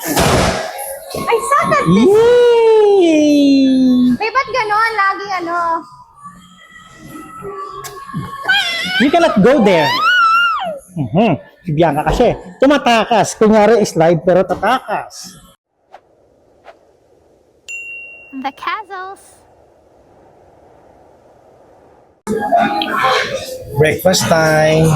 I suck at this. Yay! May ba't ganon? Lagi ano? You cannot go there. Si Bianca kasi, tumatakas. Kunyari, slide pero tatakas. The castles. Breakfast time.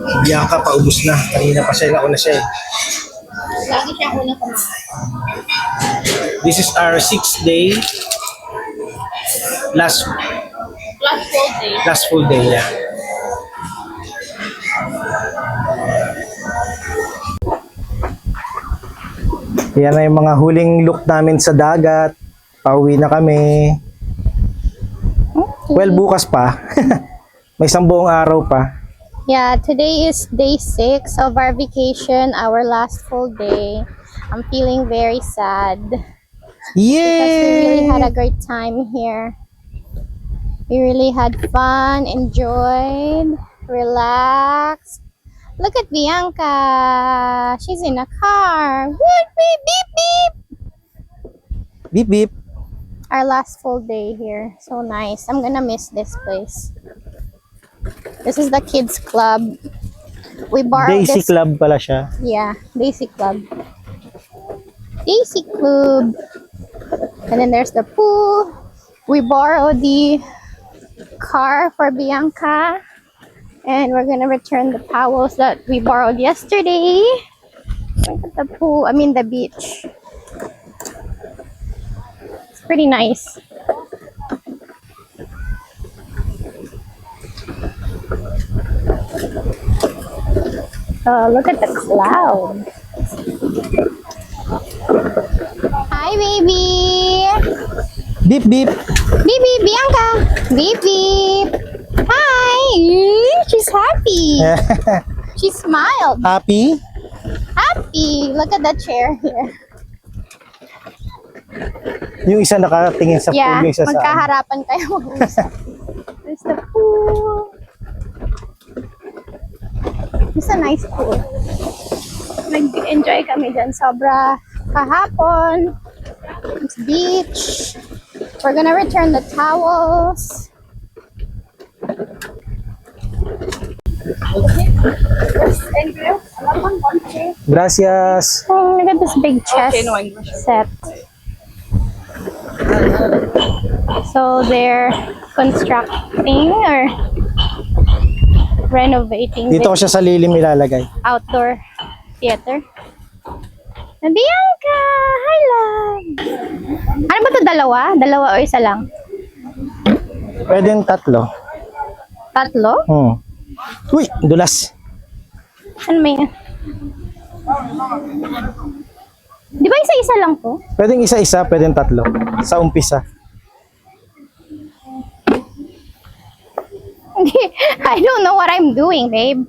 Si Bianca, paubos na. Kanina pa siya, nauna siya. Lagi siyang una kumain. This is our 6th day. Last full day, yeah. Yan na yung mga huling look namin sa dagat. Pauwi na kami. Well, bukas pa. May isang buong araw pa. Yeah, today is day 6 of our vacation, our last full day. I'm feeling very sad because we really Yay! had a great time here. We really had fun, enjoyed, relaxed. Look at Bianca. She's in a car. Beep, beep, beep, beep. Beep, beep. Our last full day here. So nice. I'm gonna miss this place. This is the kids club. We borrowed Daisy this. Club pala siya. Yeah, Daisy Club. Daisy Club. And then there's the pool. We borrowed the car for Bianca. And we're gonna return the towels that we borrowed yesterday. Look at the pool, I mean the beach. It's pretty nice. Oh, look at the clouds. Hi, baby. Beep, beep. Beep, beep, Bianca. Beep, beep. Hi. She's happy. She smiled. Happy? Happy. Look at the chair here. Yung isa nakatingin sa Yeah, pool, yung isa sa... magkaharapan kayo mag-usap. There's the pool. It's a nice pool. Nag-enjoy kami dyan. Sobra kahapon. It's beach. We're gonna return the towels. Gracias. Oh, look at this big chest set. So they're constructing or renovating Dito ko this siya sa lilim ilalagay. outdoor theater. Bianca! Hi, love! Ano ba ito? Dalawa? Dalawa o isa lang? Pwede yung tatlo. Tatlo? Uy, dulas. Ano may... Di ba isa-isa lang po? Pwedeng isa-isa, pwedeng tatlo. Sa umpisa. I don't know what I'm doing, babe.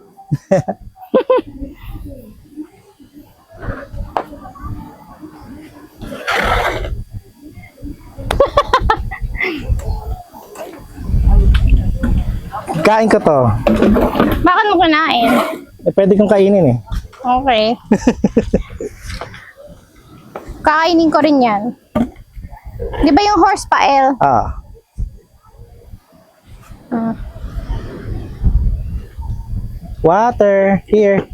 Kain ko to. Bakit mo kinain? Pwede kong kainin eh. Okay. Kakainin ko rin yan. Di ba yung horse pael? Ah. Water. Here.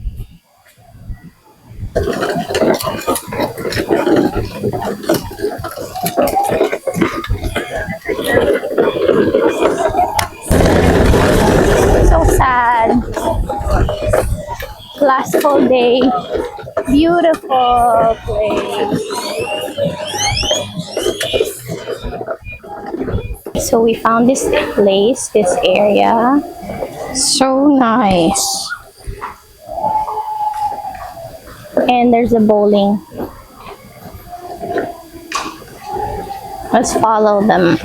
So sad. Last full day. Beautiful place. So we found this place, this area. So nice. And there's a bowling. Let's follow them.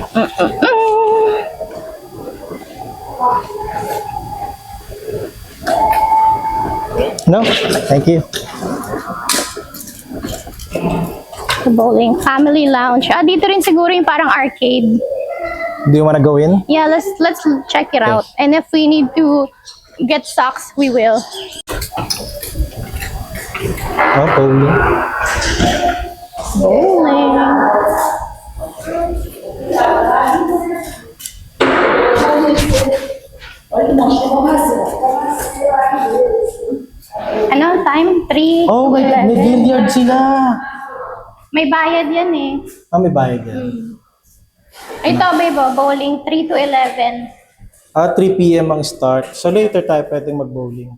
No? Thank you. The bowling. Family lounge. Ah, dito rin siguro yung parang arcade. Do you wanna go in? Yeah, let's check it out. And if we need to get socks, we will. Oh, bowling. Bowling. Ano time? 3 Oh, to may 11. billiard sila. May bayad yan eh. Ah, may bayad yan. Ito, babe, oh, bowling 3 to 11. 3 p.m. ang start. So later tayo pwedeng mag-bowling.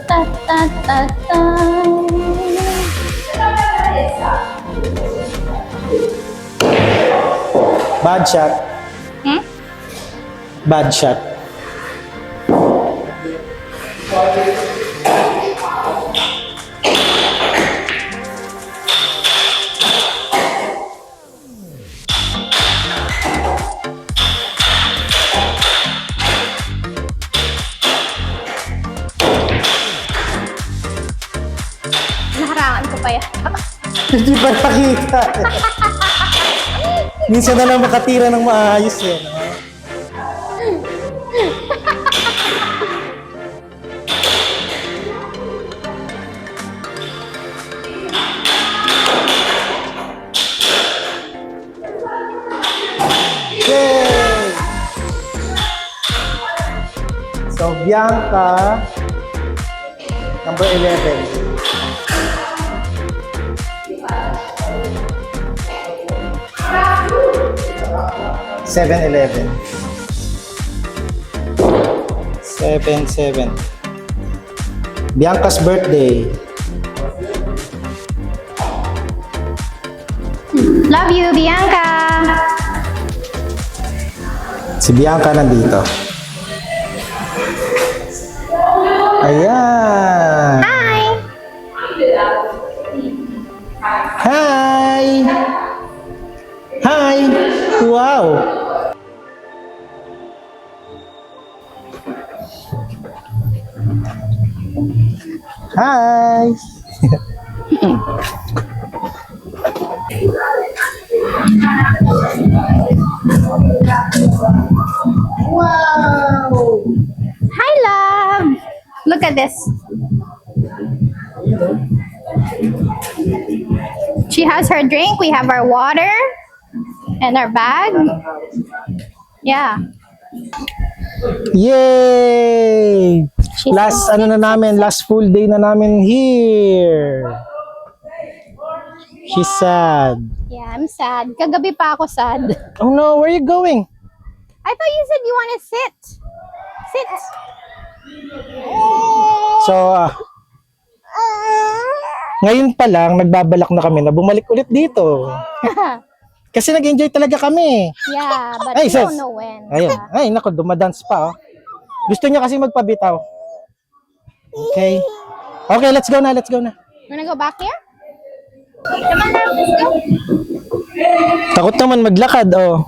Ta ta ta ta. Bad shot. Hmm? Bad shot. Naharangan ko pa yan. Hindi pa nakita. Minsan na lang makatira ng maayos eh. No? Yay! So, Bianca, number 11. Seven 7. Bianca's birthday. Love you, Bianca! Si Bianca nandito. Ayan. Hi! Hi! Hi! Wow! Hi! Wow! Hi, love! Look at this. She has her drink. We have our water and our bag. Yeah. Yay! She's Last ano na namin, last full day na namin here. She's sad. Yeah, I'm sad. Kagabi pa ako sad. Oh no, where are you going? I thought you said you want to sit. Sit. So, ngayon pa lang, nagbabalak na kami na bumalik ulit dito. Kasi nag-enjoy talaga kami. Yeah, but Ay, we sis. don't know when. Ayun. Ay, naku, dumadance pa. Oh. Gusto niya kasi magpabitaw. Okay. Okay, let's go na, let's go na. Wanna go back here? Come on, love, let's go. Takot naman maglakad, oh.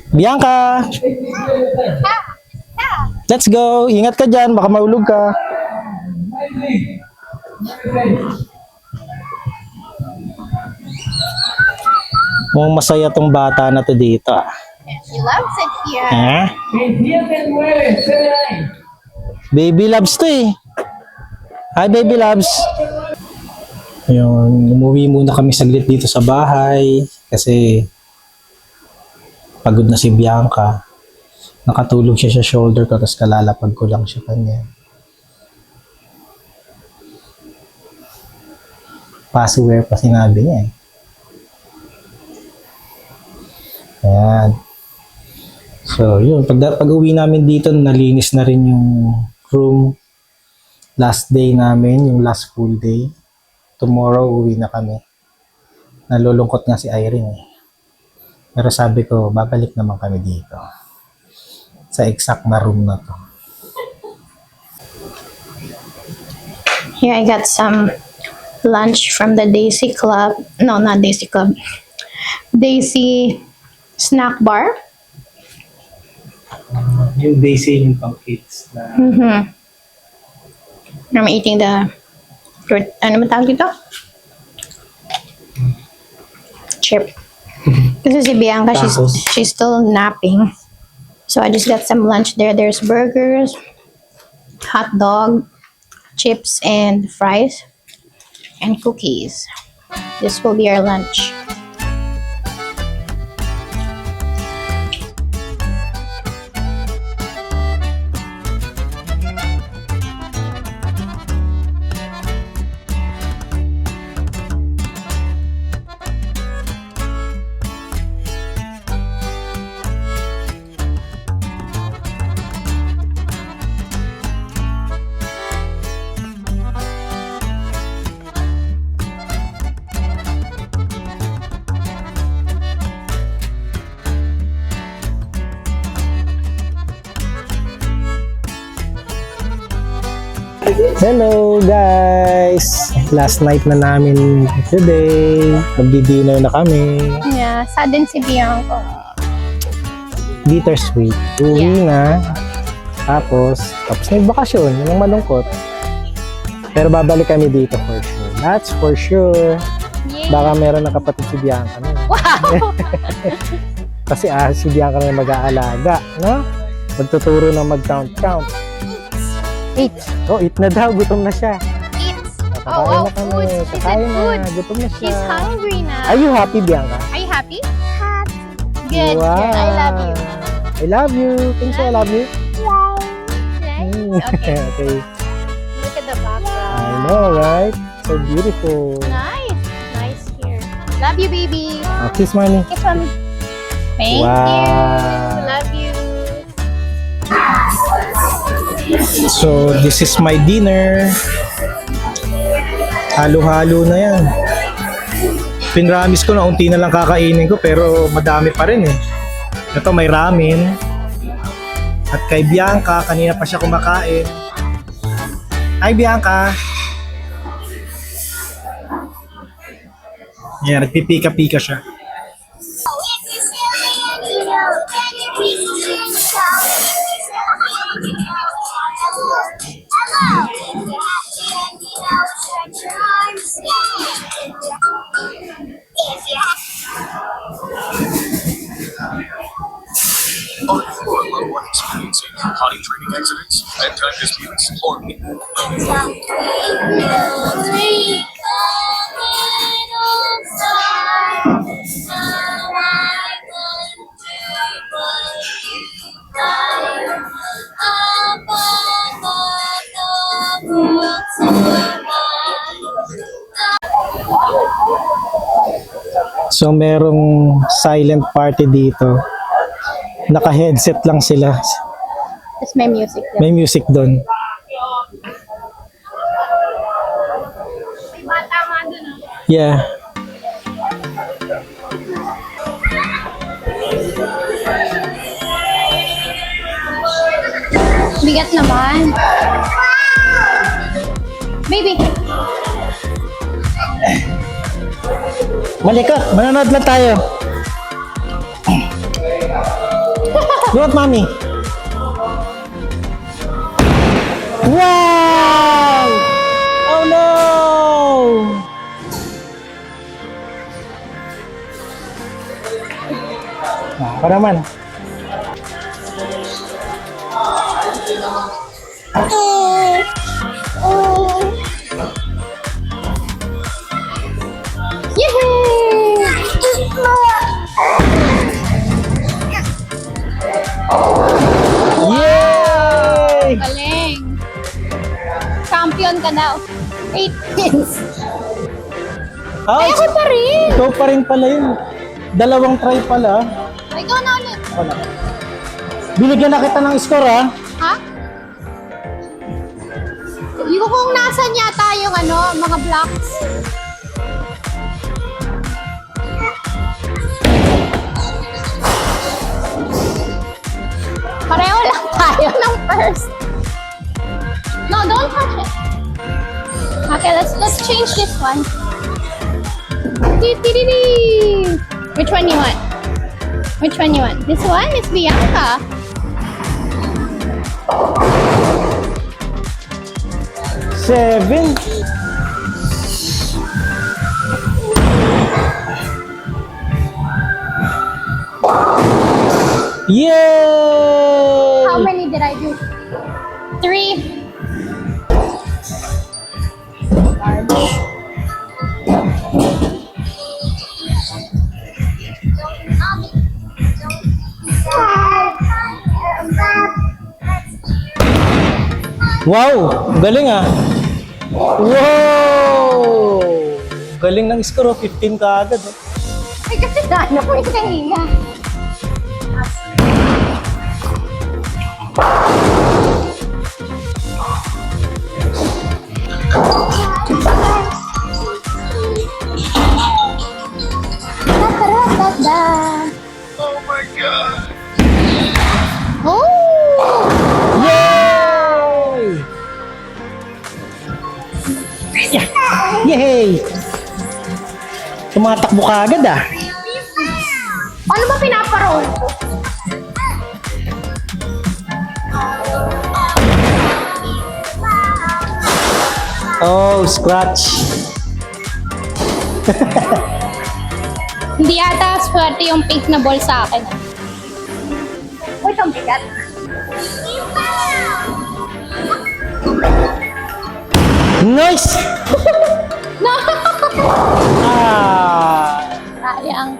Bianca! Let's go! Ingat ka dyan, baka maulog ka. Mukhang masaya tong bata na to dito, ah. She loves it here. Ha? Baby loves to eh. Hi, baby loves. Ayun, umuwi muna kami saglit dito sa bahay kasi pagod na si Bianca. Nakatulog siya sa shoulder ko tapos kalalapag ko lang siya kanya. Passware pa sinabi niya eh. Ayan. So, yun. Pag uwi namin dito, nalinis na rin yung room. Last day namin, yung last full day. Tomorrow, uwi na kami. Nalulungkot nga si Irene eh. Pero sabi ko, babalik naman kami dito. Sa exact na room na to. Here I got some lunch from the Daisy Club. No, not Daisy Club. Daisy Snack Bar. Yung Daisy yung pang kids na Mm-hmm. I'm eating the... Ano man tawag dito? Chip. Kasi si Bianca, Tacos. she's still napping. So I just got some lunch there. There's burgers, hot dog, chips, and fries, and cookies. This will be our lunch. Hello guys! Last night na namin today. Magdi-dinner na kami. Yeah, sad din si Bianca. Bittersweet. Uwi na. Tapos na yung bakasyon. Yun ang malungkot. Pero babalik kami dito for sure. That's for sure. Yay! Baka meron ng kapatid si Bianca. No? Wow! Kasi si Bianca na yung mag-aalaga. No? Magtuturo ng mag-count-count. Eat. Oh, eat na daw. Gutom na siya. Eat. Kakain Oh, na kami. food. She said Kakain food. na. Gutom na siya. She's hungry now. Are you happy, Bianca? Are you happy? Happy. Good. Wow. Good. I love you. I love you. Can you say I love you? Right? Okay. Okay. Look at the background. I know, right? So beautiful. Nice. Nice here. Love you, baby. Oh, kiss mommy. Kiss mommy. Thank Wow. you. Love you. So, this is my dinner. Halo-halo na yan. Pinramis ko na unti na lang kakainin ko pero madami pa rin eh. Ito may ramen. At kay Bianca, kanina pa siya kumakain. Hi Bianca! Yan, nagpipika-pika siya. Are you or a loved one experiencing potty training accidents, bedtime disputes, or So merong silent party dito. Naka-headset lang sila. That's my music. There. May music doon. Yeah. Bigat naman. Baby. Malikot, manonood lang tayo. Look at mommy. Wow! Oh no! Ako naman. Yay! Galing. Champion ka daw. 8 pins. Ay, ako pa rin. Ikaw pa rin pala yun. Dalawang try pala. Ikaw na ulit. Wala. Binigyan na kita ng score ha. Ha? Yung kung nasan yata yung ano, mga blocks. Pareho lang tayo ng first. No, don't touch it. Okay, let's change this one. Dee-dee-dee-dee. Which one you want? Which one you want? This one is Bianca. Seven. Yay! How many did I do? 3. Wow! Galing ah! Wow! Galing ng score, 15 ka agad. Ay, kasi ano ko yung kanina. Da-da-da-da. Oh my god! Oh! Yay! Yay! Tumatakbo ka agad ah. Ano ba pinaparoon ko? Oh, scratch. Hindi ata swerte yung pink na ball sa akin. Uy, itong bigat. Nice! No! Ah! Sayang.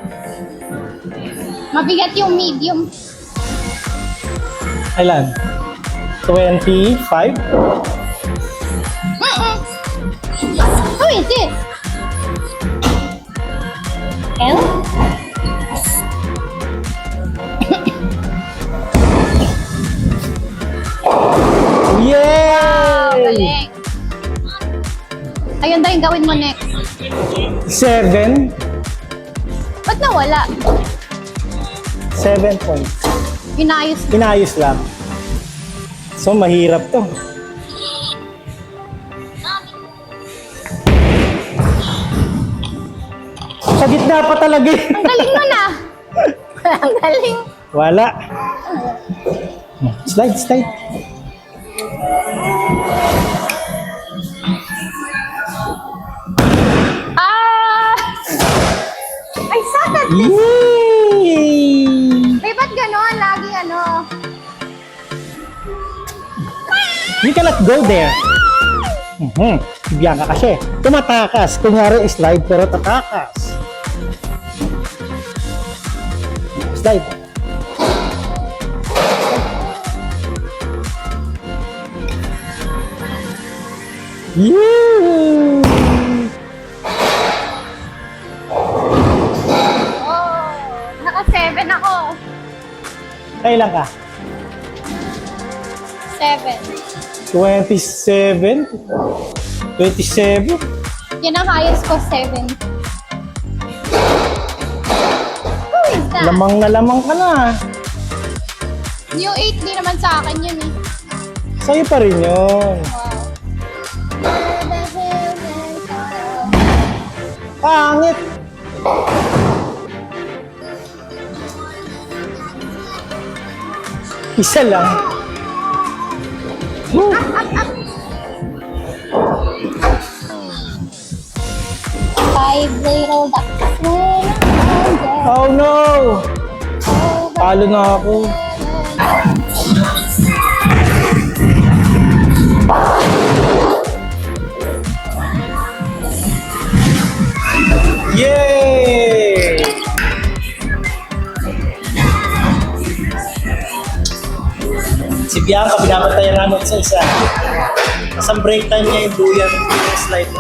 Mabigat yung medium. Ilan? 25? Who is it? L? Yay! Galing. Ayun daw yung gawin mo next. 7? Ba't nawala? 7 points. Inayos. Inayos lang. So, mahirap to. Sa gitna pa talaga eh. Ang galing nun ah. Ang galing. Wala. Slide, slide. Ah! I suck at this. Yay! May ba't gano'n? Lagi ano. You cannot go there. Biyanka kasi. Tumatakas. Kunyari, slide pero tatakas. Slide. Yee! Oh, naka-7 ako. Kailan ka? 7. 27? 27? Yan ang highest ko, 7. Who is that? Lamang na lamang ka na. Yung 8, di naman sa akin yun eh. Sa'yo pa rin yun. Wow. Pangit! Isa lang. Woo! Five little ducks went under. Oh no! Palo na ako. Yay! Si Bianca, binabantayan namin sa isa. Kasang break time niya yung duyan ng slide.